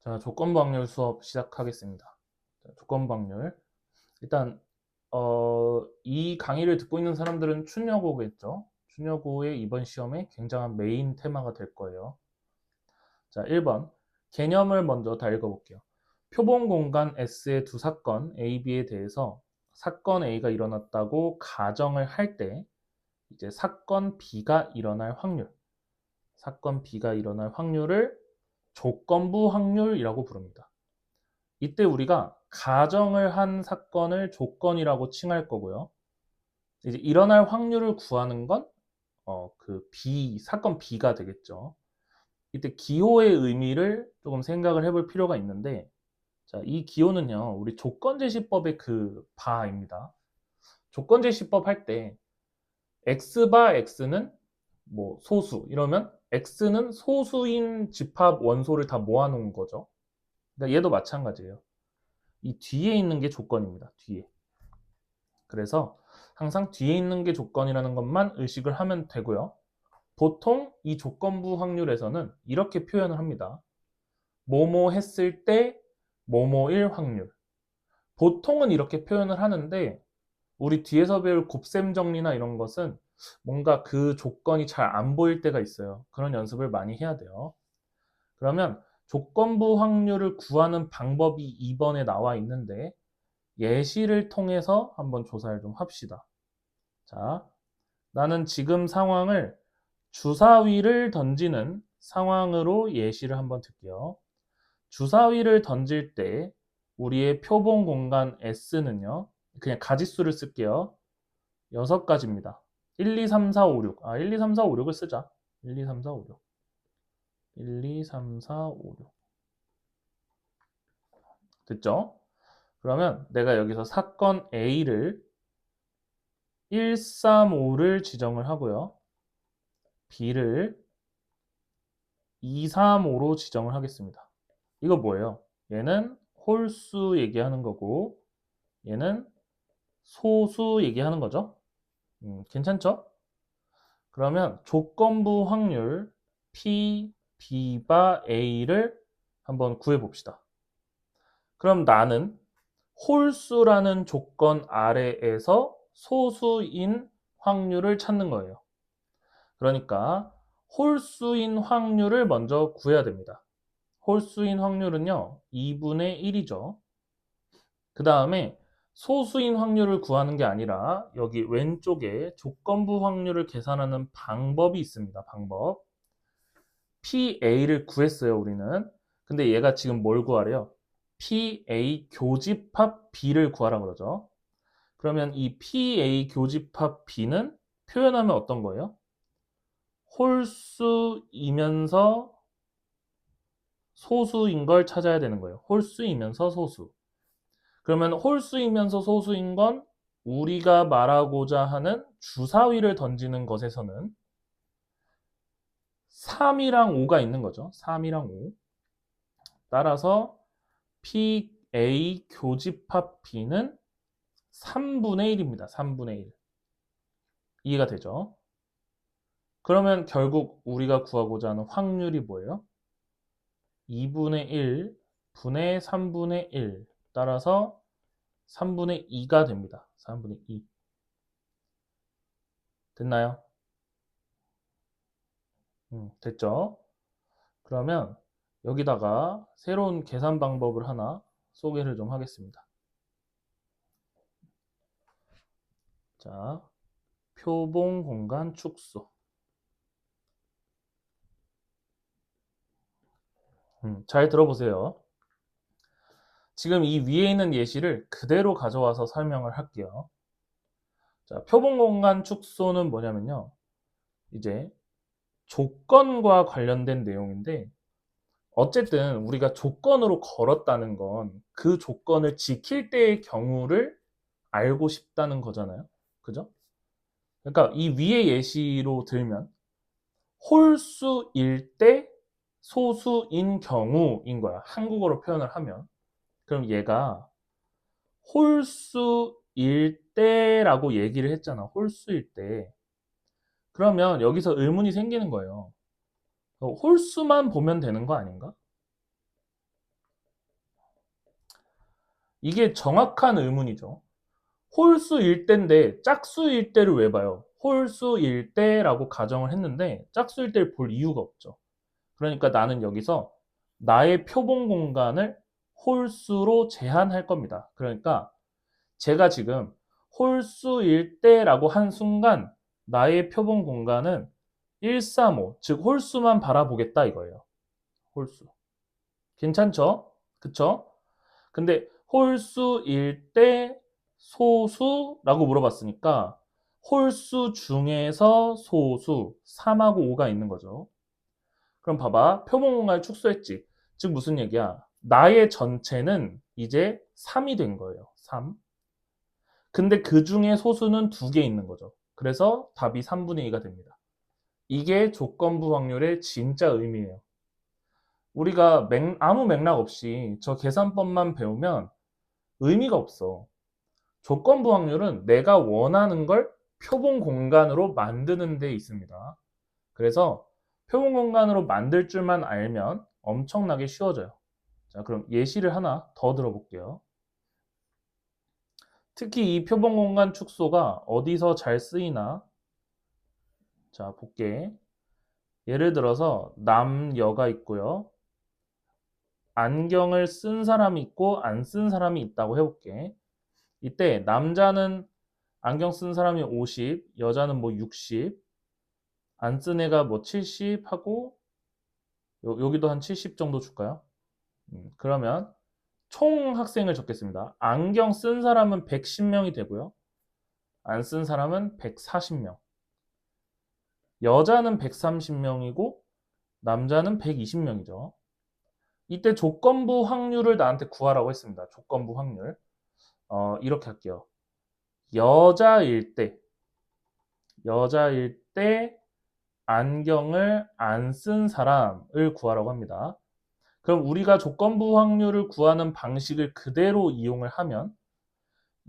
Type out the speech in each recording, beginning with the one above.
자, 조건부 확률 수업 시작하겠습니다. 자, 조건부 확률. 일단, 이 강의를 듣고 있는 사람들은 춘여고겠죠? 춘여고의 이번 시험에 굉장한 메인 테마가 될 거예요. 자, 1번. 개념을 먼저 다 읽어볼게요. 표본 공간 S의 두 사건 A, B에 대해서 사건 A가 일어났다고 가정을 할 때, 이제 사건 B가 일어날 확률, 사건 B가 일어날 확률을 조건부 확률이라고 부릅니다. 이때 우리가 가정을 한 사건을 조건이라고 칭할 거고요. 이제 일어날 확률을 구하는 건 사건 B가 되겠죠. 이때 기호의 의미를 조금 생각을 해볼 필요가 있는데, 자, 이 기호는요, 우리 조건제시법의 그 바입니다. 조건제시법 할 때 x바 x는 뭐 소수 이러면 x는 소수인 집합 원소를 다 모아놓은 거죠. 그러니까 얘도 마찬가지예요. 이 뒤에 있는 게 조건입니다. 뒤에. 그래서 항상 뒤에 있는 게 조건이라는 것만 의식을 하면 되고요. 보통 이 조건부 확률에서는 이렇게 표현을 합니다. 뭐뭐 했을 때 뭐뭐일 확률. 보통은 이렇게 표현을 하는데 우리 뒤에서 배울 곱셈 정리나 이런 것은 뭔가 그 조건이 잘 안 보일 때가 있어요. 그런 연습을 많이 해야 돼요. 그러면 조건부 확률을 구하는 방법이 2번에 나와 있는데 예시를 통해서 한번 조사를 좀 합시다. 자, 나는 지금 상황을 주사위를 던지는 상황으로 예시를 한번 들게요. 주사위를 던질 때 우리의 표본 공간 S는요, 그냥 가지수를 쓸게요. 6가지입니다. 1, 2, 3, 4, 5, 6. 1, 2, 3, 4, 5, 6을 쓰자. 1, 2, 3, 4, 5, 6. 1, 2, 3, 4, 5, 6. 됐죠? 그러면 내가 여기서 사건 A를 1, 3, 5를 지정을 하고요. B를 2, 3, 5로 지정을 하겠습니다. 이거 뭐예요? 얘는 홀수 얘기하는 거고 얘는 소수 얘기하는 거죠. 괜찮죠? 그러면 조건부 확률 P, B바 A를 한번 구해봅시다. 그럼 나는 홀수라는 조건 아래에서 소수인 확률을 찾는 거예요. 그러니까 홀수인 확률을 먼저 구해야 됩니다. 홀수인 확률은요, 2분의 1이죠. 그 다음에 소수인 확률을 구하는 게 아니라 여기 왼쪽에 조건부 확률을 계산하는 방법이 있습니다. 방법. PA를 구했어요, 우리는. 근데 얘가 지금 뭘 구하래요? PA 교집합 B를 구하라 그러죠. 그러면 이 PA 교집합 B는 표현하면 어떤 거예요? 홀수이면서 소수인 걸 찾아야 되는 거예요. 홀수이면서 소수. 그러면 홀수이면서 소수인 건 우리가 말하고자 하는 주사위를 던지는 것에서는 3이랑 5가 있는 거죠. 3이랑 5. 따라서 PA 교집합 B는 3분의 1입니다. 3분의 1. 이해가 되죠? 그러면 결국 우리가 구하고자 하는 확률이 뭐예요? 2분의 1 분의 3분의 1 따라서 3분의 2가 됩니다. 3분의 2. 됐나요? 됐죠? 그러면 여기다가 새로운 계산 방법을 하나 소개를 좀 하겠습니다. 자, 표본 공간 축소. 잘 들어보세요. 지금 이 위에 있는 예시를 그대로 가져와서 설명을 할게요. 자, 표본 공간 축소는 뭐냐면요. 이제 조건과 관련된 내용인데 어쨌든 우리가 조건으로 걸었다는 건 그 조건을 지킬 때의 경우를 알고 싶다는 거잖아요. 그죠? 그러니까 이 위의 예시로 들면 홀수일 때 소수인 경우인 거야. 한국어로 표현을 하면. 그럼 얘가 홀수일 때라고 얘기를 했잖아. 홀수일 때. 그러면 여기서 의문이 생기는 거예요. 홀수만 보면 되는 거 아닌가? 이게 정확한 의문이죠. 홀수일 때인데 짝수일 때를 왜 봐요? 홀수일 때라고 가정을 했는데 짝수일 때를 볼 이유가 없죠. 그러니까 나는 여기서 나의 표본 공간을 홀수로 제한할 겁니다. 그러니까 제가 지금 홀수일 때라고 한 순간 나의 표본 공간은 135, 즉 홀수만 바라보겠다 이거예요. 홀수. 괜찮죠? 그쵸? 근데 홀수일 때 소수라고 물어봤으니까 홀수 중에서 소수 3하고 5가 있는 거죠. 그럼 봐봐. 표본 공간을 축소했지. 즉 무슨 얘기야? 나의 전체는 이제 3이 된 거예요. 3. 근데 그 중에 소수는 2개 있는 거죠. 그래서 답이 3분의 2가 됩니다. 이게 조건부 확률의 진짜 의미예요. 우리가 아무 맥락 없이 저 계산법만 배우면 의미가 없어. 조건부 확률은 내가 원하는 걸 표본 공간으로 만드는 데 있습니다. 그래서 표본 공간으로 만들 줄만 알면 엄청나게 쉬워져요. 자, 그럼 예시를 하나 더 들어볼게요. 특히 이 표본 공간 축소가 어디서 잘 쓰이나? 자, 볼게. 예를 들어서 남여가 있고요. 안경을 쓴 사람이 있고 안 쓴 사람이 있다고 해볼게. 이때 남자는 안경 쓴 사람이 50, 여자는 뭐 60, 안 쓴 애가 뭐 70 하고 여기도 한 70 정도 줄까요? 그러면 총 학생을 적겠습니다. 안경 쓴 사람은 110명이 되고요. 안 쓴 사람은 140명. 여자는 130명이고 남자는 120명이죠. 이때 조건부 확률을 나한테 구하라고 했습니다. 조건부 확률. 이렇게 할게요. 여자일 때, 여자일 때 안경을 안 쓴 사람을 구하라고 합니다. 그럼 우리가 조건부 확률을 구하는 방식을 그대로 이용을 하면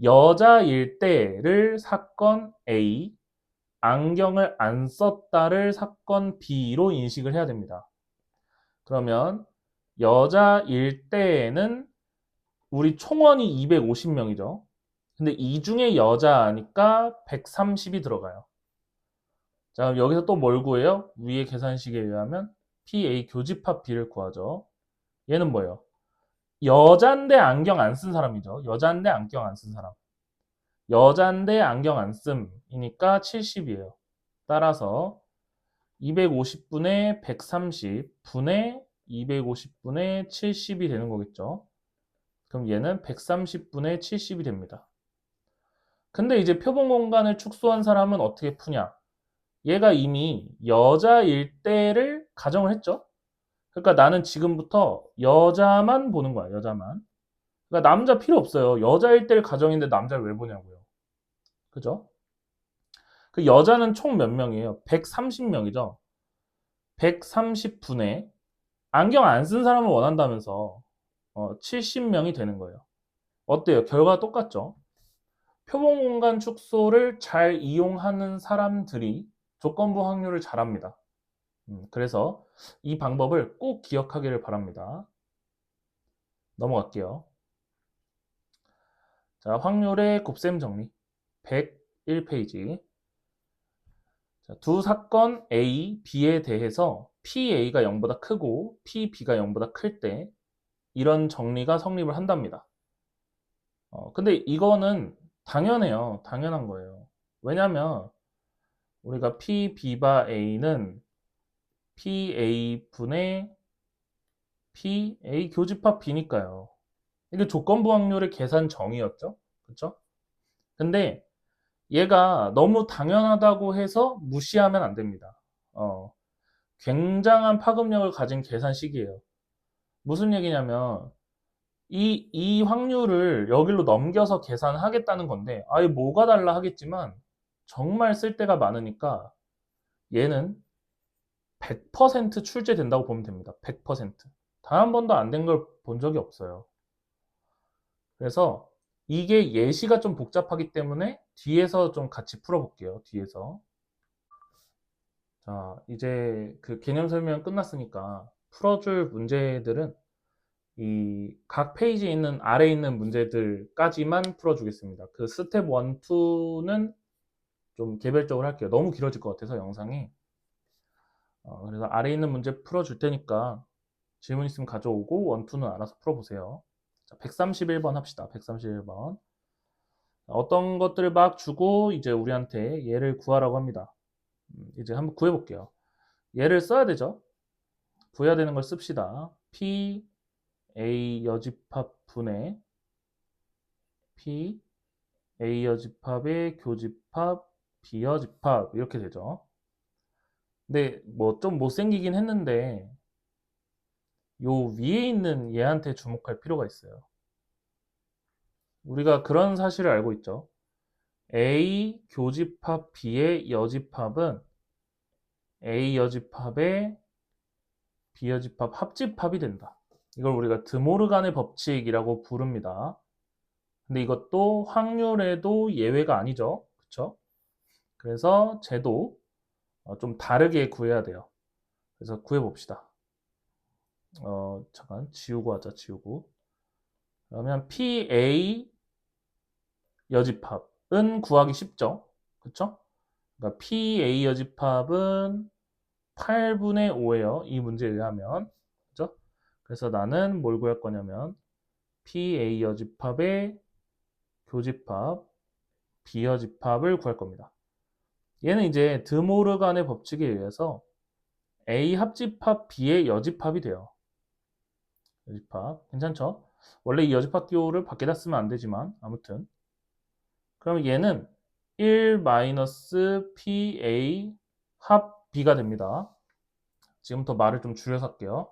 여자일 때를 사건 A, 안경을 안 썼다를 사건 B로 인식을 해야 됩니다. 그러면 여자일 때에는 우리 총원이 250명이죠. 근데 이 중에 여자니까 130이 들어가요. 자, 여기서 또 뭘 구해요? 위의 계산식에 의하면 PA 교집합 B를 구하죠. 얘는 뭐예요? 여잔데 안경 안 쓴 사람이죠. 여잔데 안경 안 쓴 사람. 여잔데 안경 안 씀이니까 70이에요. 따라서 250분의 130분의 250분의 70이 되는 거겠죠. 그럼 얘는 130분의 70이 됩니다. 근데 이제 표본 공간을 축소한 사람은 어떻게 푸냐? 얘가 이미 여자일 때를 가정을 했죠. 그러니까 나는 지금부터 여자만 보는 거야, 여자만. 그러니까 남자 필요 없어요. 여자일 때를 가정인데 남자를 왜 보냐고요. 그죠? 그 여자는 총 몇 명이에요? 130명이죠. 130분의 안경 안 쓴 사람을 원한다면서 70명이 되는 거예요. 어때요? 결과 똑같죠? 표본 공간 축소를 잘 이용하는 사람들이 조건부 확률을 잘합니다. 그래서 이 방법을 꼭 기억하기를 바랍니다. 넘어갈게요. 자, 확률의 곱셈 정리. 101페이지. 자, 두 사건 A, B에 대해서 PA가 0보다 크고 PB가 0보다 클 때 이런 정리가 성립을 한답니다. 근데 이거는 당연해요. 당연한 거예요. 왜냐면 우리가 PB 바 A는 PA분의 PA 교집합 B니까요. 이게 조건부 확률의 계산 정의였죠. 그쵸? 근데 얘가 너무 당연하다고 해서 무시하면 안 됩니다. 굉장한 파급력을 가진 계산식이에요. 무슨 얘기냐면 이 확률을 여기로 넘겨서 계산하겠다는 건데 아예 뭐가 달라 하겠지만 정말 쓸 데가 많으니까 얘는 100% 출제된다고 보면 됩니다. 100%. 단 한 번도 안 된 걸 본 적이 없어요. 그래서 이게 예시가 좀 복잡하기 때문에 뒤에서 좀 같이 풀어볼게요. 뒤에서. 자, 이제 그 개념 설명 끝났으니까 풀어줄 문제들은 이 각 페이지에 있는 아래에 있는 문제들까지만 풀어주겠습니다. 그 스텝 1, 2는 좀 개별적으로 할게요. 너무 길어질 것 같아서 영상이. 그래서 아래에 있는 문제 풀어줄 테니까 질문 있으면 가져오고 1, 2는 알아서 풀어보세요. 자, 131번 합시다. 131번. 어떤 것들을 막 주고 이제 우리한테 얘를 구하라고 합니다. 이제 한번 구해볼게요. 얘를 써야 되죠. 구해야 되는 걸 씁시다. P, A 여집합 분의 P, A 여집합의 교집합, B 여집합 이렇게 되죠. 근데 뭐 좀 못생기긴 했는데 요 위에 있는 얘한테 주목할 필요가 있어요. 우리가 그런 사실을 알고 있죠. A 교집합 B의 여집합은 A 여집합의 B 여집합 합집합이 된다. 이걸 우리가 드모르간의 법칙이라고 부릅니다. 근데 이것도 확률에도 예외가 아니죠. 그쵸? 그래서 쟤도 좀 다르게 구해야 돼요. 그래서 구해봅시다. 잠깐 지우고 하자. 지우고. 그러면 PA 여집합은 구하기 쉽죠. 그쵸? 그러니까 PA 여집합은 8분의 5예요. 이 문제에 의하면. 그죠? 그래서 나는 뭘 구할 거냐면 PA 여집합의 교집합 B 여집합을 구할 겁니다. 얘는 이제 드모르간의 법칙에 의해서 A 합집합 B의 여집합이 돼요. 여집합 괜찮죠? 원래 이 여집합 기호를 밖에다 쓰면 안 되지만 아무튼 그럼 얘는 1-PA 합 B가 됩니다. 지금부터 말을 좀 줄여서 할게요.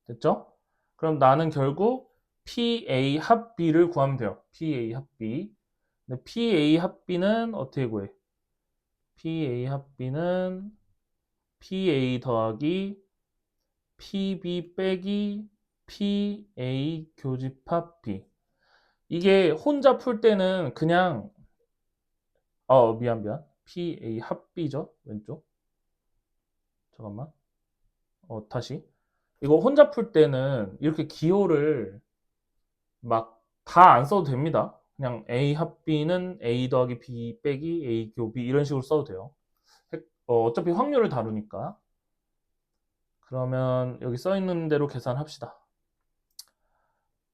됐죠? 그럼 나는 결국 PA 합 B를 구하면 돼요. PA 합 B. 근데 PA 합 B는 어떻게 구해? PA 합 B는 PA 더하기 PB 빼기 PA 교집합 B. 이게 혼자 풀 때는 그냥 미안 PA 합 B죠? 왼쪽. 잠깐만. 다시. 이거 혼자 풀 때는 이렇게 기호를 막 다 안 써도 됩니다. 그냥 A 합 B는 A 더하기 B 빼기 A 교 B 이런 식으로 써도 돼요. 어차피 확률을 다루니까. 그러면 여기 써 있는 대로 계산합시다.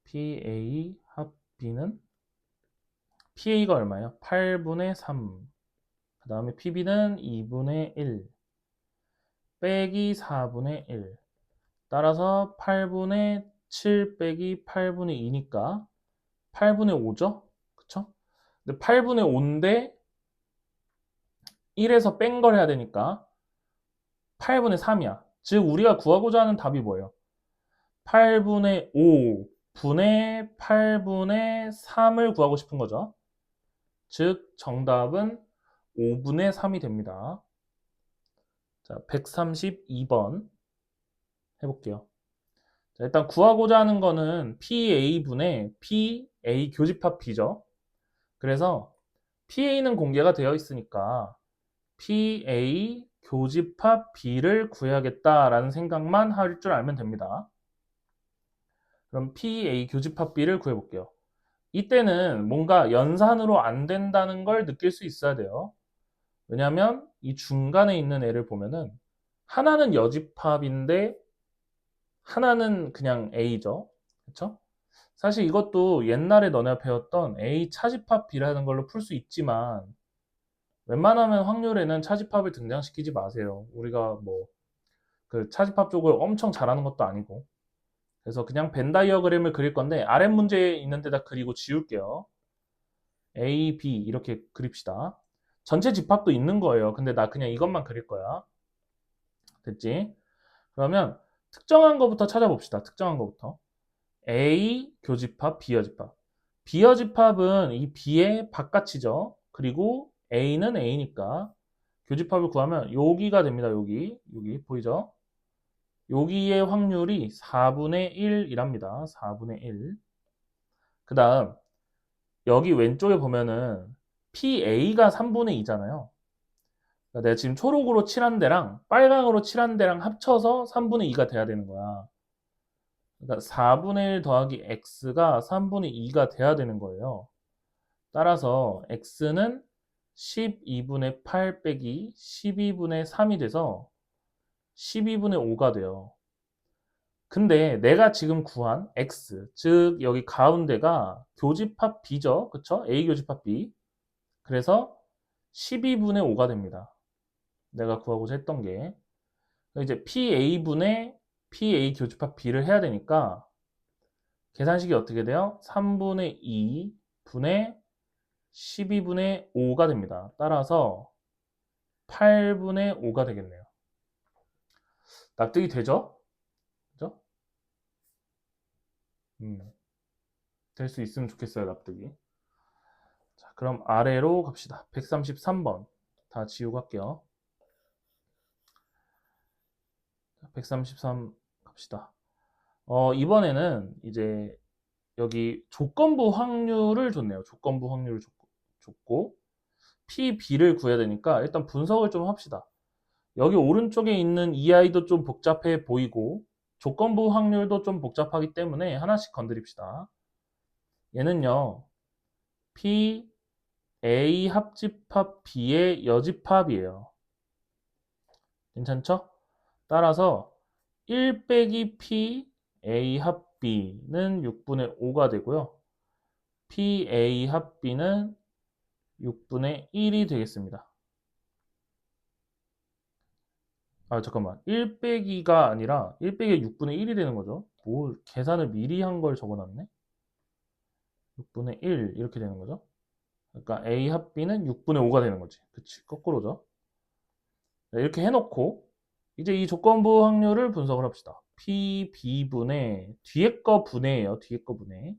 PA 합 B는 PA가 얼마예요? 8분의 3. 그 다음에 PB는 2분의 1. 빼기 4분의 1. 따라서 8분의 7 빼기 8분의 2니까 8분의 5죠? 그쵸? 근데 8분의 5인데 1에서 뺀 걸 해야 되니까 8분의 3이야. 즉 우리가 구하고자 하는 답이 뭐예요? 8분의 5 분의 8분의 3을 구하고 싶은 거죠. 즉 정답은 5분의 3이 됩니다. 자, 132번 해볼게요. 자, 일단 구하고자 하는 거는 PA분의 PA 교집합 B죠. 그래서 PA는 공개가 되어 있으니까 PA 교집합 B를 구해야겠다라는 생각만 할 줄 알면 됩니다. 그럼 PA 교집합 B를 구해볼게요. 이때는 뭔가 연산으로 안 된다는 걸 느낄 수 있어야 돼요. 왜냐하면 이 중간에 있는 애를 보면은 하나는 여집합인데 하나는 그냥 A죠. 그쵸? 사실 이것도 옛날에 너네가 배웠던 A 차집합 B라는 걸로 풀 수 있지만 웬만하면 확률에는 차집합을 등장시키지 마세요. 우리가 뭐 그 차집합 쪽을 엄청 잘하는 것도 아니고 그래서 그냥 벤 다이어그램을 그릴 건데 아랫 문제에 있는 데다 그리고 지울게요. A, B 이렇게 그립시다. 전체 집합도 있는 거예요. 근데 나 그냥 이것만 그릴 거야. 됐지? 그러면 특정한 거부터 찾아봅시다. 특정한 거부터. A 교집합, B 여집합. B 여집합은 이 B의 바깥이죠. 그리고 A는 A니까 교집합을 구하면 여기가 됩니다. 여기 보이죠? 여기의 확률이 4분의 1이랍니다. 4분의 1. 그 다음 여기 왼쪽에 보면은 PA가 3분의 2잖아요. 그러니까 내가 지금 초록으로 칠한 데랑 빨강으로 칠한 데랑 합쳐서 3분의 2가 돼야 되는 거야. 그러니까 4분의 1 더하기 x가 3분의 2가 돼야 되는 거예요. 따라서 x는 12분의 8 빼기 12분의 3이 돼서 12분의 5가 돼요. 근데 내가 지금 구한 x, 즉 여기 가운데가 교집합 b죠. 그쵸? A 교집합 b. 그래서 12분의 5가 됩니다. 내가 구하고자 했던 게. 이제 PA분의 PA 교집합 b를 해야 되니까 계산식이 어떻게 돼요? 3분의 2 분의 12분의 5가 됩니다. 따라서 8분의 5가 되겠네요. 납득이 되죠? 그죠? 될 수 있으면 좋겠어요, 납득이. 자, 그럼 아래로 갑시다. 133번. 다 지우고 할게요. 133 갑시다. 이번에는 이제 여기 조건부 확률을 줬네요. 조건부 확률을 줬고 P, B를 구해야 되니까 일단 분석을 좀 합시다. 여기 오른쪽에 있는 이 아이도 좀 복잡해 보이고 조건부 확률도 좀 복잡하기 때문에 하나씩 건드립시다. 얘는요. P, A 합집합 B의 여집합이에요. 괜찮죠? 따라서 1 빼기 P, A 합 B는 6분의 5가 되고요. P, A 합 B는 6분의 1이 되겠습니다. 아, 잠깐만. 1 빼기가 아니라 1 빼기 6분의 1이 되는 거죠. 뭐 계산을 미리 한 걸 적어놨네. 6분의 1 이렇게 되는 거죠. 그러니까 A 합 B는 6분의 5가 되는 거지. 그치, 거꾸로죠. 이렇게 해놓고 이제 이 조건부 확률을 분석을 합시다. P, B분의 뒤에 거 분해예요. 뒤에 거 분해.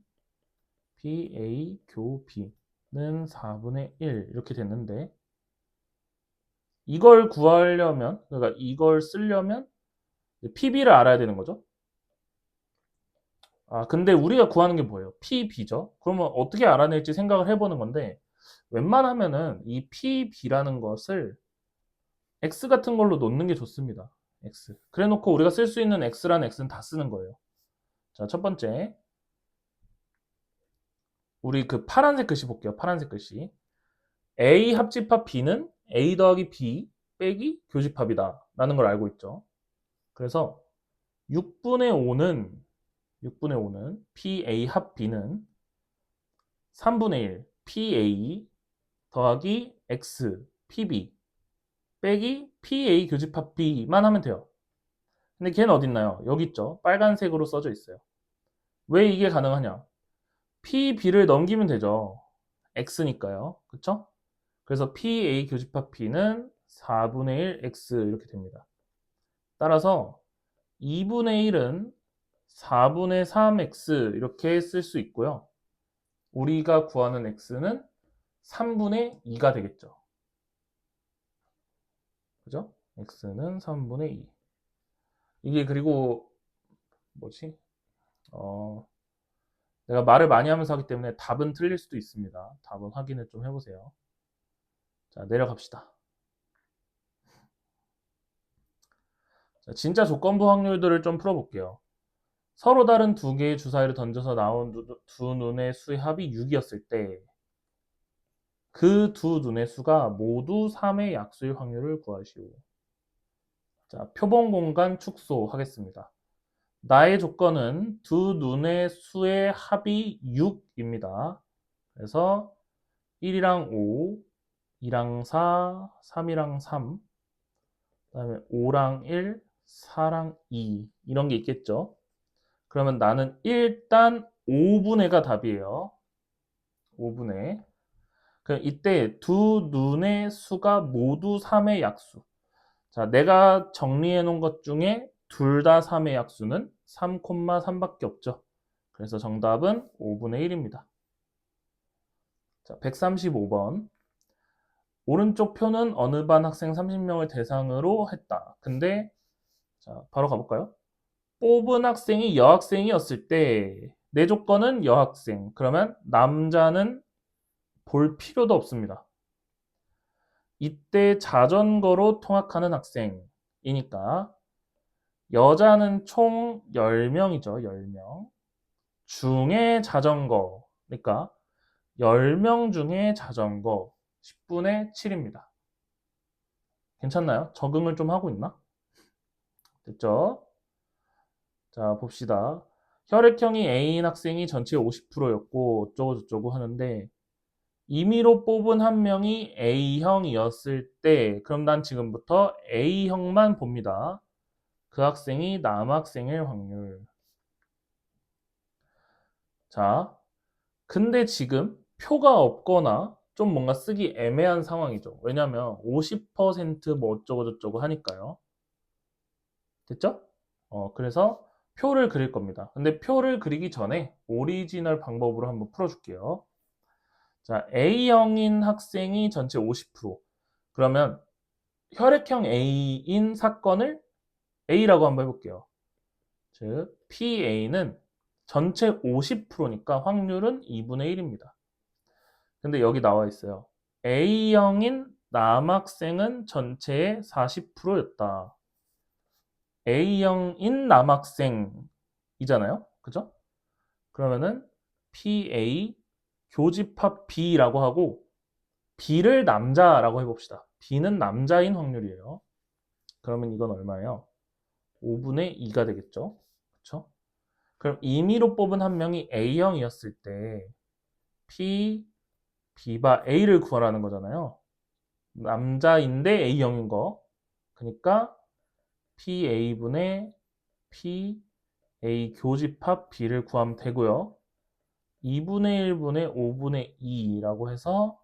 P, A, 교, B는 4분의 1 이렇게 됐는데 이걸 구하려면 그러니까 이걸 쓰려면 PB를 알아야 되는 거죠. 아, 근데 우리가 구하는 게 뭐예요? PB죠. 그러면 어떻게 알아낼지 생각을 해보는 건데 웬만하면은 이 PB라는 것을 X 같은 걸로 놓는 게 좋습니다. X. 그래 놓고 우리가 쓸 수 있는 X라는 X는 다 쓰는 거예요. 자, 첫 번째. 우리 그 파란색 글씨 볼게요. 파란색 글씨. A 합집합 B는 A 더하기 B 빼기 교집합이다. 라는 걸 알고 있죠. 그래서 6분의 5는 PA 합 B는 3분의 1 PA 더하기 X PB 빼기 PA 교집합 B만 하면 돼요. 근데 걔는 어디 있나요? 여기 있죠. 빨간색으로 써져 있어요. 왜 이게 가능하냐? PB를 넘기면 되죠. X니까요. 그쵸? 그래서 PA 교집합 P는 4분의 1 X 이렇게 됩니다. 따라서 2분의 1은 4분의 3X 이렇게 쓸 수 있고요. 우리가 구하는 X는 3분의 2가 되겠죠. 그죠? X는 3분의 2. 이게 그리고 뭐지? 내가 말을 많이 하면서 하기 때문에 답은 틀릴 수도 있습니다. 답은 확인을 좀 해보세요. 자, 내려갑시다. 자, 진짜 조건부 확률들을 좀 풀어볼게요. 서로 다른 두 개의 주사위를 던져서 나온 두 눈의 수의 합이 6이었을 때 그 두 눈의 수가 모두 3의 약수일 확률을 구하시오. 자, 표본 공간 축소 하겠습니다. 나의 조건은 두 눈의 수의 합이 6입니다. 그래서 1이랑 5, 2랑 4, 3이랑 3, 그 다음에 5랑 1, 4랑 2 이런 게 있겠죠. 그러면 나는 일단 5분의가 답이에요. 5분의. 그럼 이때 두 눈의 수가 모두 3의 약수. 자, 내가 정리해 놓은 것 중에 둘 다 3의 약수는 3,3밖에 없죠. 그래서 정답은 5분의 1입니다. 자, 135번. 오른쪽 표는 어느 반 학생 30명을 대상으로 했다. 근데 자, 바로 가볼까요? 뽑은 학생이 여학생이었을 때 내 조건은 여학생. 그러면 남자는 볼 필요도 없습니다. 이때 자전거로 통학하는 학생이니까 여자는 총 10명이죠. 10명. 중에 자전거. 그러니까 10명 중에 자전거 10분의 7입니다. 괜찮나요? 적응을 좀 하고 있나? 됐죠? 자, 봅시다. 혈액형이 A인 학생이 전체 50%였고 어쩌고 저쩌고 하는데 임의로 뽑은 한 명이 A형이었을 때 그럼 난 지금부터 A형만 봅니다. 그 학생이 남학생일 확률. 자, 근데 지금 표가 없거나 좀 뭔가 쓰기 애매한 상황이죠. 왜냐면 50%뭐 어쩌고저쩌고 하니까요. 됐죠? 그래서 표를 그릴 겁니다. 근데 표를 그리기 전에 오리지널 방법으로 한번 풀어줄게요. 자, A형인 학생이 전체 50%. 그러면 혈액형 A인 사건을 A라고 한번 해볼게요. 즉, PA는 전체 50%니까 확률은 2분의 1입니다. 근데 여기 나와 있어요. A형인 남학생은 전체의 40%였다. A형인 남학생이잖아요. 그죠? 그러면은 PA 교집합 B라고 하고 B를 남자라고 해봅시다. B는 남자인 확률이에요. 그러면 이건 얼마예요? 5분의 2가 되겠죠? 그렇죠? 그럼 임의로 뽑은 한 명이 A형이었을 때 P, B바 A를 구하라는 거잖아요. 남자인데 A형인 거. 그러니까 PA분의 PA 교집합 B를 구하면 되고요. 2분의 1분의 5분의 2라고 해서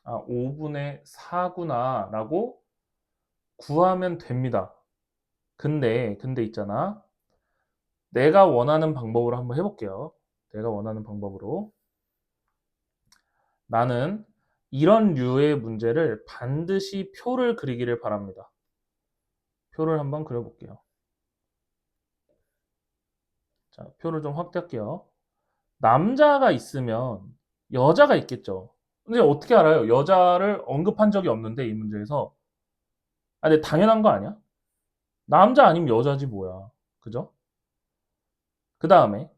5분의 4구나 라고 구하면 됩니다. 근데 있잖아. 내가 원하는 방법으로 한번 해볼게요. 내가 원하는 방법으로. 나는 이런 류의 문제를 반드시 표를 그리기를 바랍니다. 표를 한번 그려볼게요. 자, 표를 좀 확대할게요. 남자가 있으면 여자가 있겠죠. 근데 어떻게 알아요? 여자를 언급한 적이 없는데 이 문제에서. 근데 당연한 거 아니야? 남자 아니면 여자지 뭐야. 그죠? 그 다음에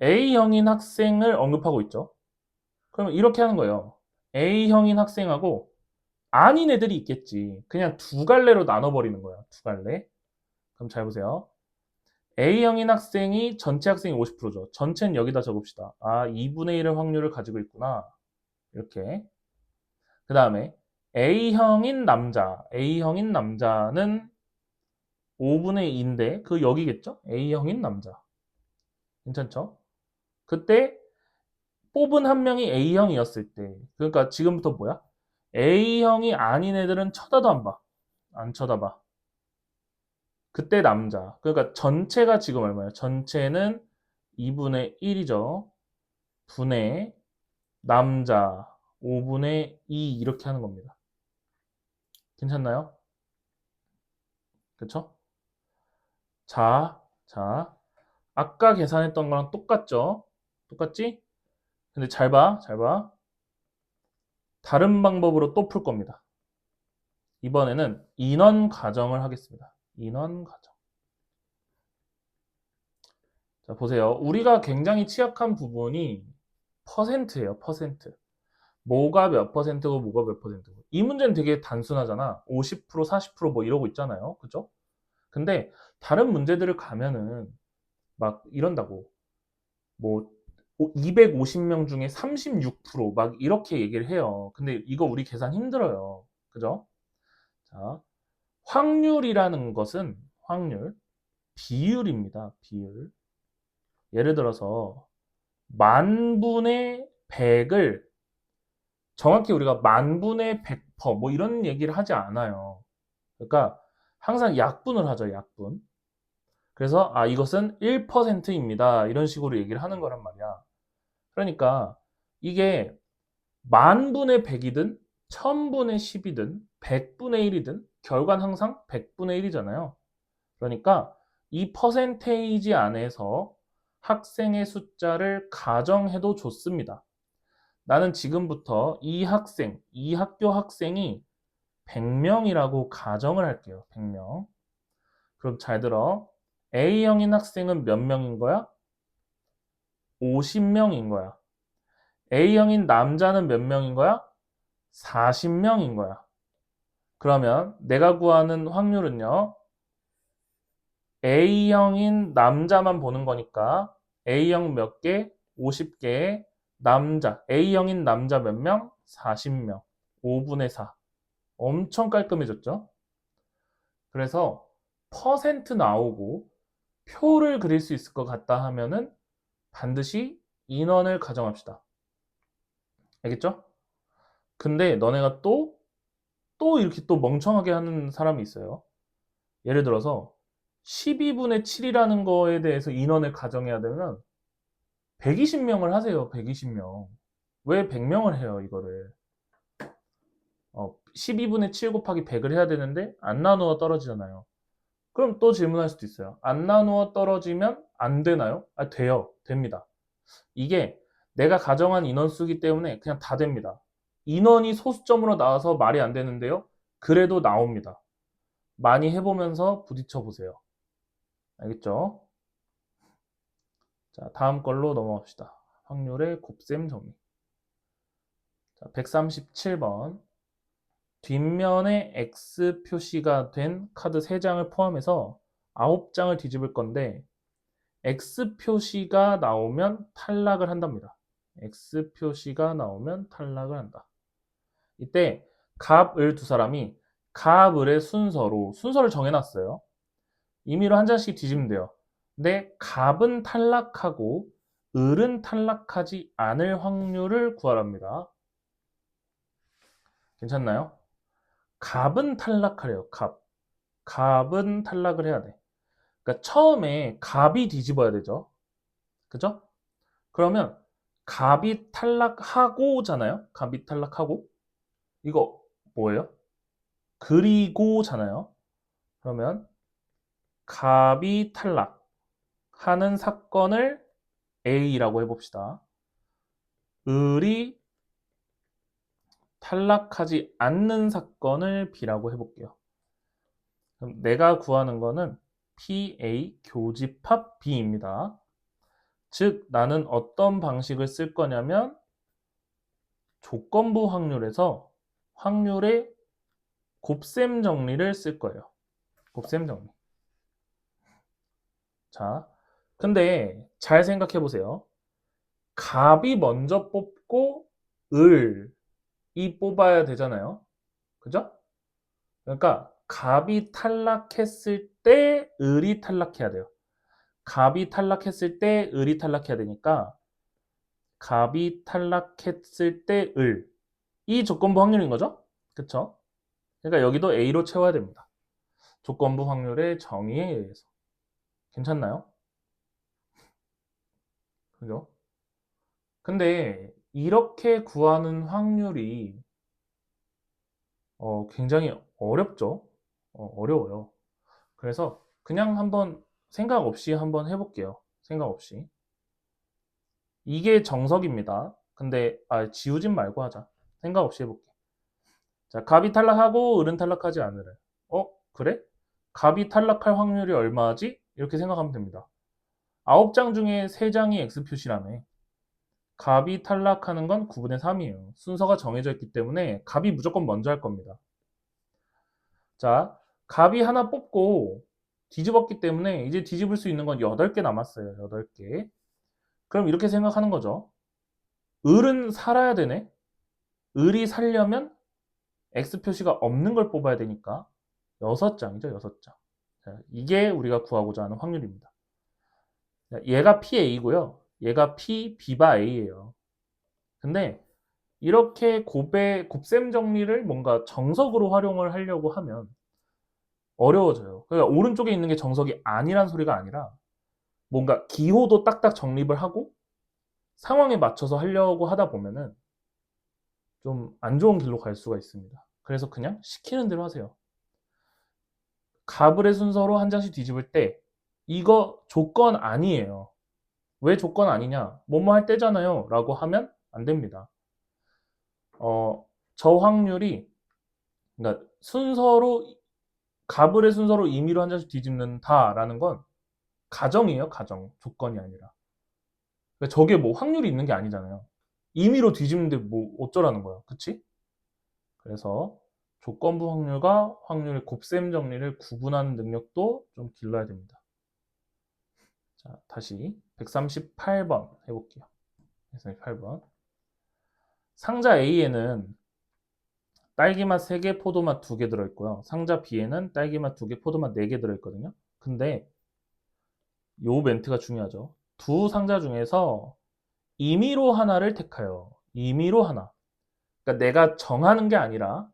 A형인 학생을 언급하고 있죠. 그러면 이렇게 하는 거예요. A형인 학생하고 아닌 애들이 있겠지. 그냥 두 갈래로 나눠버리는 거야. 두 갈래. 그럼 잘 보세요. A형인 학생이 전체 학생이 50%죠. 전체는 여기다 적읍시다. 2분의 1의 확률을 가지고 있구나. 이렇게. 그 다음에 A형인 남자는 5분의 2인데 그 여기겠죠? A형인 남자. 괜찮죠? 그때 뽑은 한 명이 A형이었을 때 그러니까 지금부터 뭐야? A형이 아닌 애들은 쳐다도 안 봐. 안 쳐다봐. 그때 남자. 그러니까 전체가 지금 얼마예요? 전체는 2분의 1이죠. 분의 남자 5분의 2 이렇게 하는 겁니다. 괜찮나요? 그쵸? 자, 아까 계산했던 거랑 똑같죠? 똑같지? 근데 잘 봐, 잘 봐. 다른 방법으로 또 풀 겁니다. 이번에는 인원 가정을 하겠습니다. 인원 가정. 자, 보세요. 우리가 굉장히 취약한 부분이 퍼센트예요, 퍼센트. 뭐가 몇 퍼센트고 뭐가 몇 퍼센트고. 이 문제는 되게 단순하잖아. 50%, 40%뭐 이러고 있잖아요. 그죠? 근데 다른 문제들을 가면은 막 이런다고. 뭐 250명 중에 36%막 이렇게 얘기를 해요. 근데 이거 우리 계산 힘들어요. 그죠? 자, 확률이라는 것은 확률, 비율입니다. 비율. 예를 들어서 만분의 100을 정확히 우리가 만분의 100%뭐 이런 얘기를 하지 않아요. 그러니까 항상 약분을 하죠. 약분. 그래서 이것은 1%입니다. 이런 식으로 얘기를 하는 거란 말이야. 그러니까 이게 만분의 100이든 1000분의 10이든 100분의 1이든 결과는 항상 100분의 1이잖아요. 그러니까 이 퍼센테이지 안에서 학생의 숫자를 가정해도 좋습니다. 나는 지금부터 이 학생, 이 학교 학생이 100명이라고 가정을 할게요. 100명. 그럼 잘 들어. A형인 학생은 몇 명인 거야? 50명인 거야. A형인 남자는 몇 명인 거야? 40명인 거야. 그러면 내가 구하는 확률은요. A형인 남자만 보는 거니까 A형 몇 개? 50개. 남자. A형인 남자 몇 명? 40명. 5분의 4. 엄청 깔끔해졌죠? 그래서 퍼센트 나오고 표를 그릴 수 있을 것 같다 하면은 반드시 인원을 가정합시다. 알겠죠? 근데 너네가 또 이렇게 또 멍청하게 하는 사람이 있어요. 예를 들어서 12분의 7이라는 거에 대해서 인원을 가정해야 되면 120명을 하세요. 120명. 왜 100명을 해요, 이거를? 12분의 7 곱하기 100을 해야 되는데 안 나누어 떨어지잖아요. 그럼 또 질문할 수도 있어요. 안 나누어 떨어지면 안 되나요? 아, 돼요. 됩니다. 이게 내가 가정한 인원수이기 때문에 그냥 다 됩니다. 인원이 소수점으로 나와서 말이 안 되는데요. 그래도 나옵니다. 많이 해보면서 부딪혀 보세요. 알겠죠? 자, 다음 걸로 넘어갑시다. 확률의 곱셈 정리. 자, 137번. 뒷면에 X 표시가 된 카드 3장을 포함해서 9장을 뒤집을 건데 X 표시가 나오면 탈락을 한답니다. X 표시가 나오면 탈락을 한다. 이때 갑을 두 사람이 갑을의 순서를 정해놨어요. 임의로 한 장씩 뒤집으면 돼요. 근데 갑은 탈락하고 을은 탈락하지 않을 확률을 구하랍니다. 괜찮나요? 갑은 탈락하래요. 갑은 탈락을 해야 돼. 그러니까 처음에 갑이 뒤집어야 되죠. 그죠? 그러면 갑이 탈락하고잖아요. 갑이 탈락하고. 이거 뭐예요? 그리고잖아요. 그러면 갑이 탈락하는 사건을 A라고 해봅시다. 을이 탈락하지 않는 사건을 B라고 해볼게요. 그럼 내가 구하는 거는 PA 교집합 B입니다. 즉 나는 어떤 방식을 쓸 거냐면 조건부 확률에서 확률의 곱셈 정리를 쓸 거예요. 곱셈 정리. 자, 근데 잘 생각해 보세요. 갑이 먼저 뽑고 을이 뽑아야 되잖아요. 그죠? 그러니까 갑이 탈락했을 때 을이 탈락해야 돼요. 갑이 탈락했을 때 을이 탈락해야 되니까 갑이 탈락했을 때 을. 이 조건부 확률인 거죠? 그쵸? 그러니까 여기도 A로 채워야 됩니다. 조건부 확률의 정의에 의해서. 괜찮나요? 그죠? 근데 이렇게 구하는 확률이 굉장히 어렵죠? 어려워요. 그래서 그냥 한번 생각 없이 한번 해볼게요. 생각 없이. 이게 정석입니다. 근데 지우진 말고 하자. 생각 없이 해볼게. 자, 갑이 탈락하고 을은 탈락하지 않으래. 그래? 갑이 탈락할 확률이 얼마지? 이렇게 생각하면 됩니다. 9장 중에 3장이 X 표시라며. 갑이 탈락하는 건 9분의 3이에요. 순서가 정해져 있기 때문에 갑이 무조건 먼저 할 겁니다. 자, 갑이 하나 뽑고 뒤집었기 때문에 이제 뒤집을 수 있는 건 8개 남았어요. 8개. 그럼 이렇게 생각하는 거죠. 을은 살아야 되네. 을이 살려면 X 표시가 없는 걸 뽑아야 되니까 6장이죠. 6장. 자, 이게 우리가 구하고자 하는 확률입니다. 자, 얘가 PA고요. 얘가 B바 A예요. 근데 이렇게 곱셈 정리를 뭔가 정석으로 활용을 하려고 하면 어려워져요. 그러니까 오른쪽에 있는 게 정석이 아니란 소리가 아니라 뭔가 기호도 딱딱 정립을 하고 상황에 맞춰서 하려고 하다 보면은 좀 안 좋은 길로 갈 수가 있습니다. 그래서 그냥 시키는 대로 하세요. 가불의 순서로 한 장씩 뒤집을 때 이거 조건 아니에요. 왜 조건 아니냐? 뭐뭐 할 때잖아요. 라고 하면 안 됩니다. 저 확률이 그러니까 순서로 가불의 순서로 임의로 한 자씩 뒤집는다라는 건 가정이에요, 가정. 조건이 아니라. 그러니까 저게 뭐 확률이 있는 게 아니잖아요. 임의로 뒤집는데 뭐 어쩌라는 거야. 그치? 그래서 조건부 확률과 확률의 곱셈 정리를 구분하는 능력도 좀 길러야 됩니다. 자, 다시 138번 해볼게요. 138번. 상자 A에는 딸기맛 3개, 포도맛 2개 들어있고요. 상자 B에는 딸기맛 2개, 포도맛 4개 들어있거든요. 근데 요 멘트가 중요하죠. 두 상자 중에서 임의로 하나를 택하여. 임의로 하나. 그러니까 내가 정하는 게 아니라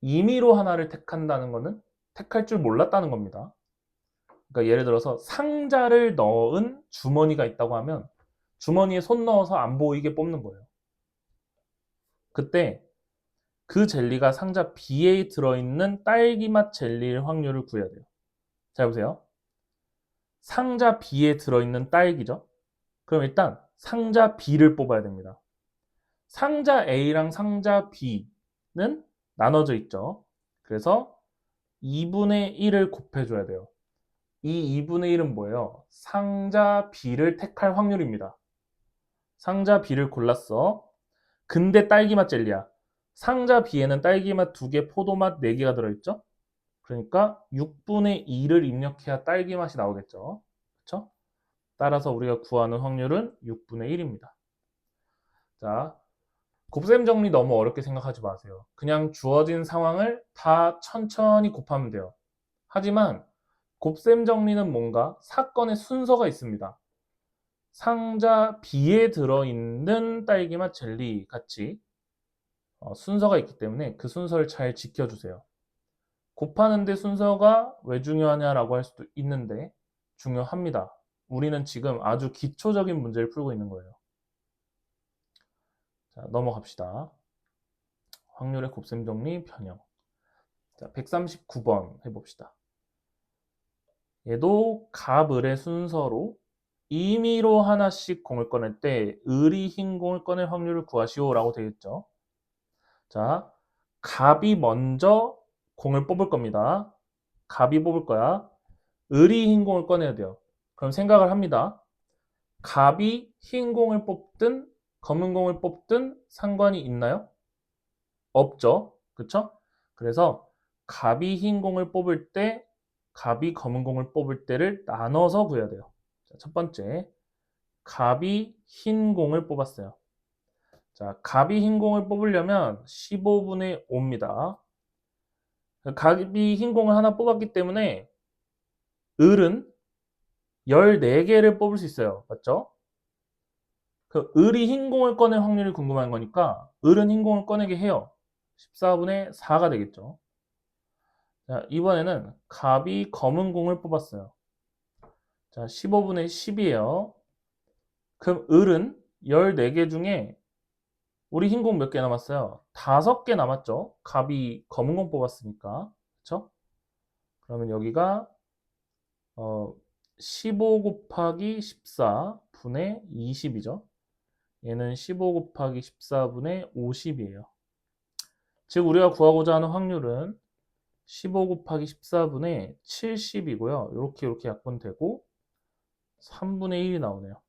임의로 하나를 택한다는 거는 택할 줄 몰랐다는 겁니다. 그러니까 예를 들어서 상자를 넣은 주머니가 있다고 하면 주머니에 손 넣어서 안 보이게 뽑는 거예요. 그때 그 젤리가 상자 B에 들어있는 딸기맛 젤리일 확률을 구해야 돼요. 자, 보세요. 상자 B에 들어있는 딸기죠. 그럼 일단 상자 B를 뽑아야 됩니다. 상자 A랑 상자 B는 나눠져 있죠. 그래서 2분의 1을 곱해줘야 돼요. 이 2분의 1은 뭐예요? 상자 B를 택할 확률입니다. 상자 B를 골랐어. 근데 딸기맛 젤리야. 상자 B에는 딸기맛 2개, 포도맛 4개가 들어있죠? 그러니까 6분의 2를 입력해야 딸기맛이 나오겠죠. 그렇죠? 따라서 우리가 구하는 확률은 6분의 1입니다. 자, 곱셈 정리 너무 어렵게 생각하지 마세요. 그냥 주어진 상황을 다 천천히 곱하면 돼요. 하지만 곱셈 정리는 뭔가 사건의 순서가 있습니다. 상자 B에 들어있는 딸기맛 젤리 같이 순서가 있기 때문에 그 순서를 잘 지켜주세요. 곱하는데 순서가 왜 중요하냐라고 할 수도 있는데 중요합니다. 우리는 지금 아주 기초적인 문제를 풀고 있는 거예요. 자, 넘어갑시다. 확률의 곱셈 정리 변형. 자, 139번 해봅시다. 얘도 갑을의 순서로 임의로 하나씩 공을 꺼낼 때 을이 흰 공을 꺼낼 확률을 구하시오 라고 되어 있죠. 자, 갑이 먼저 공을 뽑을 겁니다. 갑이 뽑을 거야. 을이 흰 공을 꺼내야 돼요. 그럼 생각을 합니다. 갑이 흰 공을 뽑든 검은 공을 뽑든 상관이 있나요? 없죠. 그쵸? 그래서 갑이 흰 공을 뽑을 때, 갑이 검은 공을 뽑을 때를 나눠서 구해야 돼요. 자, 첫 번째, 갑이 흰 공을 뽑았어요. 자, 갑이 흰 공을 뽑으려면 15분의 5입니다. 갑이 흰 공을 하나 뽑았기 때문에 을은 14개를 뽑을 수 있어요. 맞죠? 그 을이 흰 공을 꺼낼 확률이 궁금한 거니까 을은 흰 공을 꺼내게 해요. 14분의 4가 되겠죠. 자, 이번에는 갑이 검은 공을 뽑았어요. 자, 15분의 10이에요. 그럼 을은 14개 중에 우리 흰 공 몇 개 남았어요? 5개 남았죠. 갑이 검은 공 뽑았으니까. 그쵸? 그러면 여기가 15 곱하기 14분의 20이죠. 얘는 15 곱하기 14분의 50이에요. 즉 우리가 구하고자 하는 확률은 15 곱하기 14분의 70이고요. 이렇게 약분되고 3분의 1이 나오네요.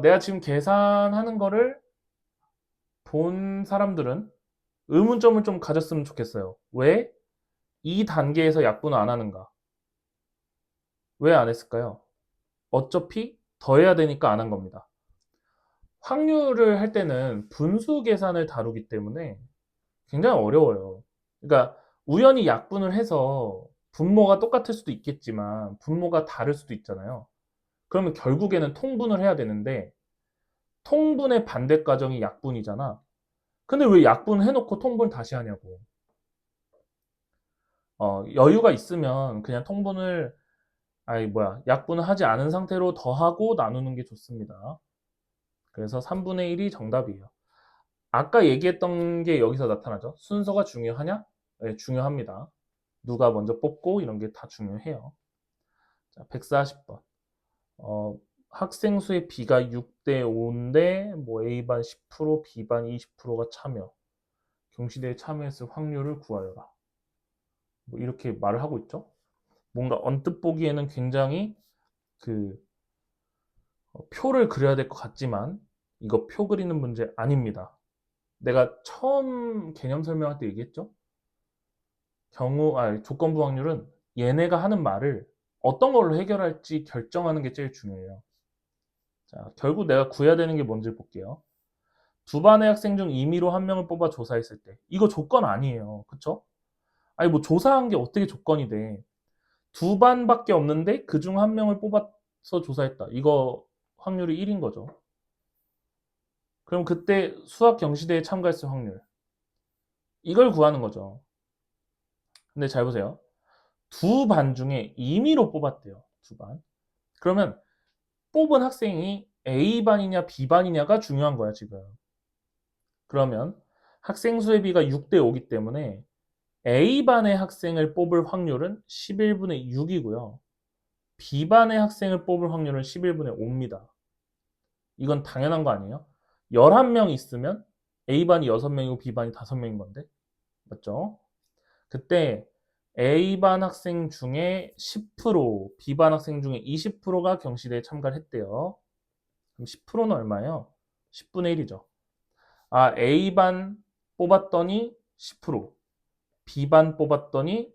내가 지금 계산하는 거를 본 사람들은 의문점을 좀 가졌으면 좋겠어요. 왜 이 단계에서 약분을 안 하는가? 왜 안 했을까요? 어차피 더해야 되니까 안 한 겁니다. 확률을 할 때는 분수 계산을 다루기 때문에 굉장히 어려워요. 그러니까 우연히 약분을 해서 분모가 똑같을 수도 있겠지만 분모가 다를 수도 있잖아요. 그러면 결국에는 통분을 해야 되는데 통분의 반대 과정이 약분이잖아. 근데 왜 약분을 해놓고 통분을 다시 하냐고. 여유가 있으면 그냥 통분을 약분을 하지 않은 상태로 더하고 나누는 게 좋습니다. 그래서 3분의 1이 정답이에요. 아까 얘기했던 게 여기서 나타나죠. 순서가 중요하냐? 네, 중요합니다. 누가 먼저 뽑고 이런 게 다 중요해요. 자, 140번. 학생 수의 B가 6대 5인데 뭐 A반 10%, B반 20%가 참여. 경시대에 참여했을 확률을 구하여라. 뭐 이렇게 말을 하고 있죠. 뭔가 언뜻 보기에는 굉장히 그 표를 그려야 될 것 같지만 이거 표 그리는 문제 아닙니다. 내가 처음 개념 설명할 때 얘기했죠. 조건부 확률은 얘네가 하는 말을 어떤 걸로 해결할지 결정하는 게 제일 중요해요. 자, 결국 내가 구해야 되는 게 뭔지 볼게요. 두 반의 학생 중 임의로 한 명을 뽑아 조사했을 때 이거 조건 아니에요. 그쵸? 아니 뭐 조사한 게 어떻게 조건이 돼. 두 반밖에 없는데 그중 한 명을 뽑아서 조사했다. 이거 확률이 1인 거죠. 그럼 그때 수학 경시대에 참가했을 확률. 이걸 구하는 거죠. 근데 잘 보세요. 두 반 중에 임의로 뽑았대요. 두 반. 그러면 뽑은 학생이 A반이냐 B반이냐가 중요한 거야, 지금. 그러면 학생 수의 비가 6대 5기 때문에 A반의 학생을 뽑을 확률은 11분의 6이고요. B반의 학생을 뽑을 확률은 11분의 5입니다. 이건 당연한 거 아니에요? 11명 있으면 A반이 6명이고 B반이 5명인 건데. 맞죠? 그때 A반 학생 중에 10%, B반 학생 중에 20%가 경시대에 참가를 했대요. 그럼 10%는 얼마예요? 10분의 1이죠. 아, A반 뽑았더니 10%, B반 뽑았더니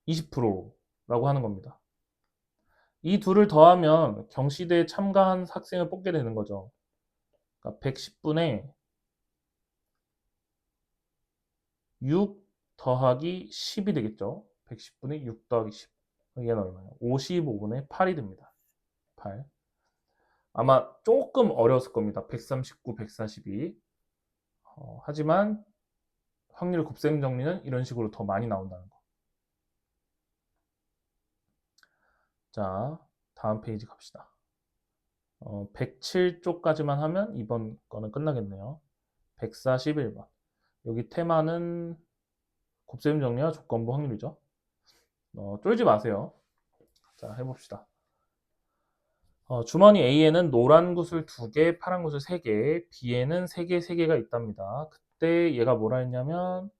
20%라고 하는 겁니다. 이 둘을 더하면 경시대에 참가한 학생을 뽑게 되는 거죠. 그러니까 110분의 6 더하기 10이 되겠죠. 110분의 6 더하기 10. 얘는 얼마예요? 55분의 8이 됩니다. 8. 아마 조금 어려웠을 겁니다. 139, 142. 하지만 확률 곱셈 정리는 이런 식으로 더 많이 나온다는 거. 자, 다음 페이지 갑시다. 107쪽까지만 하면 이번 거는 끝나겠네요. 141번. 여기 테마는 곱셈 정리와 조건부 확률이죠. 쫄지 마세요. 자, 해봅시다. 주머니 A에는 노란 구슬 2개, 파란 구슬 3개, B에는 3개, 3개가 있답니다. 그때 얘가 뭐라 했냐면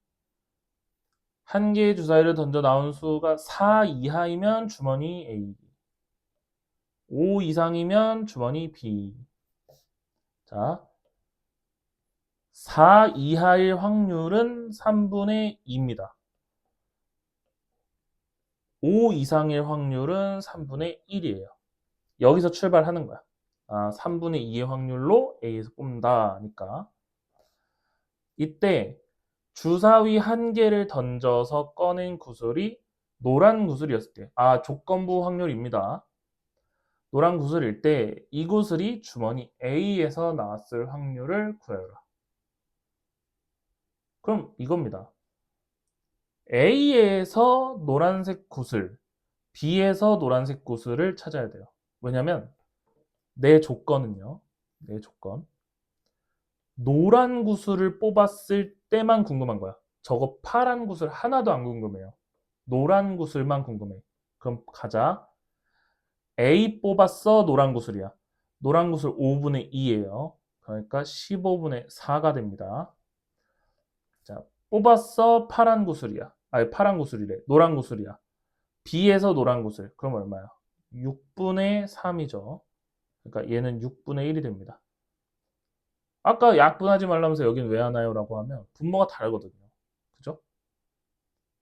한 개의 주사위를 던져 나온 수가 4 이하이면 주머니 A, 5 이상이면 주머니 B. 자, 4 이하일 확률은 3분의 2입니다. 5 이상일 확률은 3분의 1이에요. 여기서 출발하는 거야. 3분의 2의 확률로 A에서 뽑는다니까. 이때 주사위 한 개를 던져서 꺼낸 구슬이 노란 구슬이었을 때, 조건부 확률입니다. 노란 구슬일 때 이 구슬이 주머니 A에서 나왔을 확률을 구해라. 그럼 이겁니다. A에서 노란색 구슬, B에서 노란색 구슬을 찾아야 돼요. 왜냐면 내 조건은요. 내 조건. 노란 구슬을 뽑았을 때만 궁금한 거야. 저거 파란 구슬 하나도 안 궁금해요. 노란 구슬만 궁금해. 그럼 가자. A 뽑았어. 노란 구슬이야. 노란 구슬 5분의 2예요. 그러니까 15분의 4가 됩니다. 자, 뽑았어. 파란 구슬이야. 파란 구슬이래. 노란 구슬이야. B에서 노란 구슬. 그럼 얼마야? 6분의 3이죠. 그러니까 얘는 6분의 1이 됩니다. 아까 약분하지 말라면서 여긴 왜 하나요? 라고 하면 분모가 다르거든요. 그죠?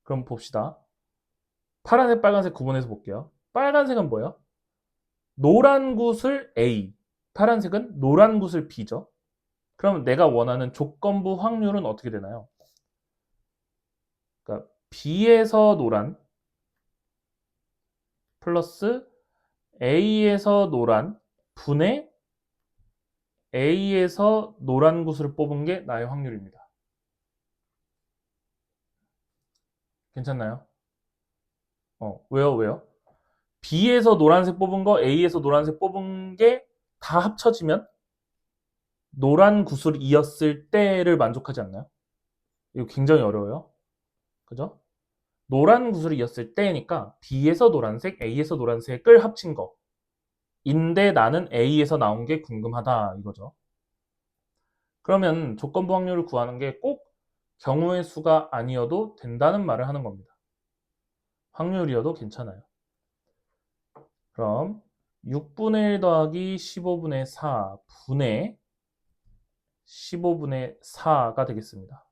그럼 봅시다. 파란색, 빨간색 구분해서 볼게요. 빨간색은 뭐예요? 노란 구슬 A. 파란색은 노란 구슬 B죠. 그럼 내가 원하는 조건부 확률은 어떻게 되나요? 그러니까 B에서 노란 플러스 A에서 노란 분의 A에서 노란 구슬을 뽑은 게 나의 확률입니다. 괜찮나요? 왜요? B에서 노란색 뽑은 거, A에서 노란색 뽑은 게 다 합쳐지면 노란 구슬이었을 때를 만족하지 않나요? 이거 굉장히 어려워요. 그죠? 노란 구슬이었을 때니까 B에서 노란색, A에서 노란색을 합친 거. 인데 나는 A에서 나온 게 궁금하다 이거죠. 그러면 조건부 확률을 구하는 게 꼭 경우의 수가 아니어도 된다는 말을 하는 겁니다. 확률이어도 괜찮아요. 그럼 6분의 1 더하기 15분의 4 분의 15분의 4가 되겠습니다.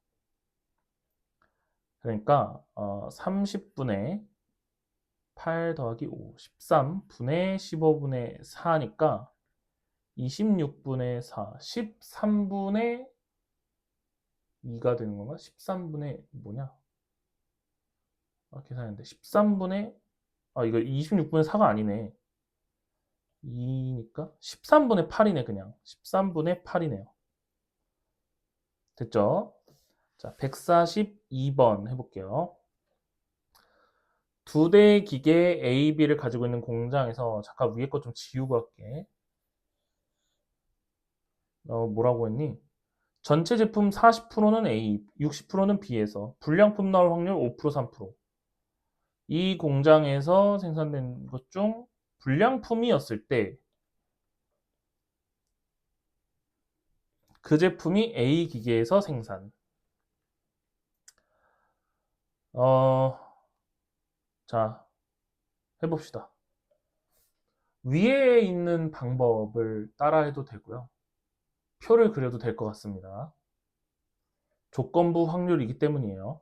그러니까 30분의 8 더하기 5, 13분의 15분의 4니까 26분의 4, 13분의 2가 되는 건가? 13분의 뭐냐? 계산했는데 13분의 이거 26분의 4가 아니네. 2니까 13분의 8이네 그냥. 13분의 8이네요. 됐죠? 자, 142번 해볼게요. 두 대의 기계 A, B를 가지고 있는 공장에서 잠깐 위에 거 좀 지우고 할게. 뭐라고 했니? 전체 제품 40%는 A, 60%는 B에서 불량품 나올 확률 5%, 3%. 이 공장에서 생산된 것 중 불량품이었을 때 그 제품이 A 기계에서 생산. 자, 해봅시다. 위에 있는 방법을 따라해도 되고요. 표를 그려도 될 것 같습니다. 조건부 확률이기 때문이에요.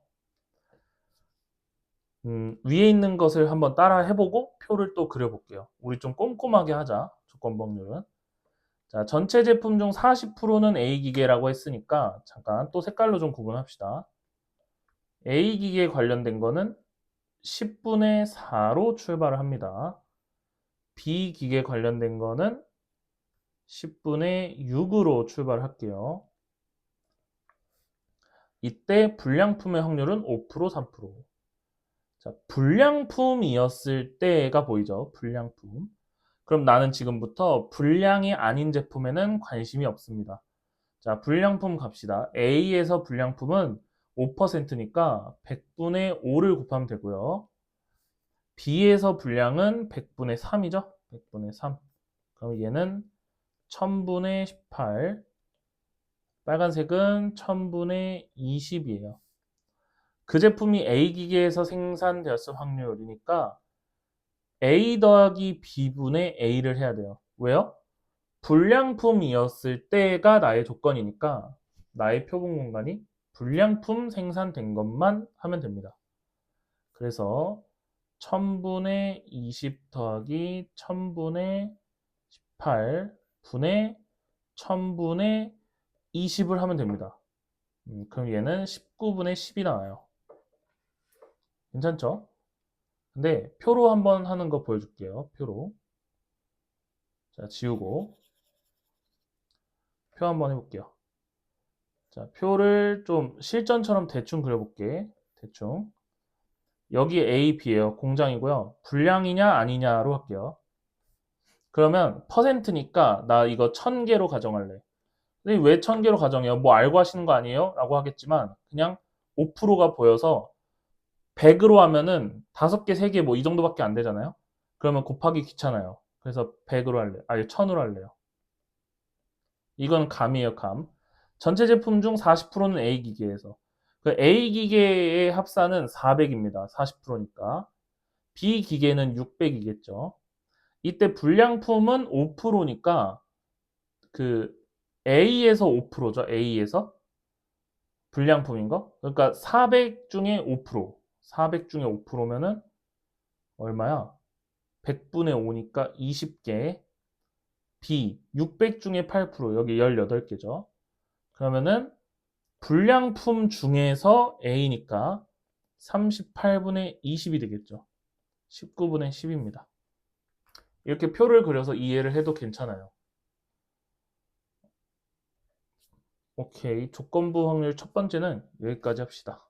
위에 있는 것을 한번 따라 해보고 표를 또 그려볼게요. 우리 좀 꼼꼼하게 하자. 조건부 확률은. 자, 전체 제품 중 40%는 A 기계라고 했으니까 잠깐 또 색깔로 좀 구분합시다. A 기계에 관련된 거는 10분의 4로 출발을 합니다. B 기계 관련된 거는 10분의 6으로 출발할게요. 이때 불량품의 확률은 5%, 3%. 자, 불량품이었을 때가 보이죠? 불량품. 그럼 나는 지금부터 불량이 아닌 제품에는 관심이 없습니다. 자, 불량품 갑시다. A에서 불량품은 5%니까 100분의 5를 곱하면 되고요. B에서 불량은 100분의 3이죠? 100분의 3. 그럼 얘는 1000분의 18. 빨간색은 1000분의 20이에요. 그 제품이 A 기계에서 생산되었을 확률이니까 A 더하기 B분의 A를 해야 돼요. 왜요? 불량품이었을 때가 나의 조건이니까 나의 표본 공간이 불량품 생산된 것만 하면 됩니다. 그래서 1000분의 20 더하기 1000분의 18 분의 1000분의 20을 하면 됩니다. 그럼 얘는 19분의 10이 나와요. 괜찮죠? 근데 표로 한번 하는 거 보여줄게요. 표로. 자, 지우고 표 한번 해볼게요. 자, 표를 좀 실전처럼 대충 그려볼게. 대충. 여기 A, B예요. 공장이고요. 불량이냐 아니냐로 할게요. 그러면 퍼센트니까 나 이거 1000개로 가정할래. 근데 왜 1000개로 가정해요? 뭐 알고 하시는 거 아니에요? 라고 하겠지만 그냥 5%가 보여서 100으로 하면은 5개, 3개 뭐 이 정도밖에 안 되잖아요. 그러면 곱하기 귀찮아요. 그래서 100으로 할래요. 아니 1000으로 할래요. 이건 감이에요, 감. 전체 제품 중 40%는 A 기계에서. 그 A 기계의 합산은 400입니다. 40%니까. B 기계는 600이겠죠. 이때 불량품은 5%니까 그 A에서 5%죠. A에서 불량품인 거. 그러니까 400 중에 5%. 400 중에 5%면은 얼마야? 100분의 5니까 20개. B 600 중에 8%. 여기 18개죠. 그러면은 불량품 중에서 A니까 38분의 20이 되겠죠. 19분의 10입니다. 이렇게 표를 그려서 이해를 해도 괜찮아요. 오케이. 조건부 확률 첫 번째는 여기까지 합시다.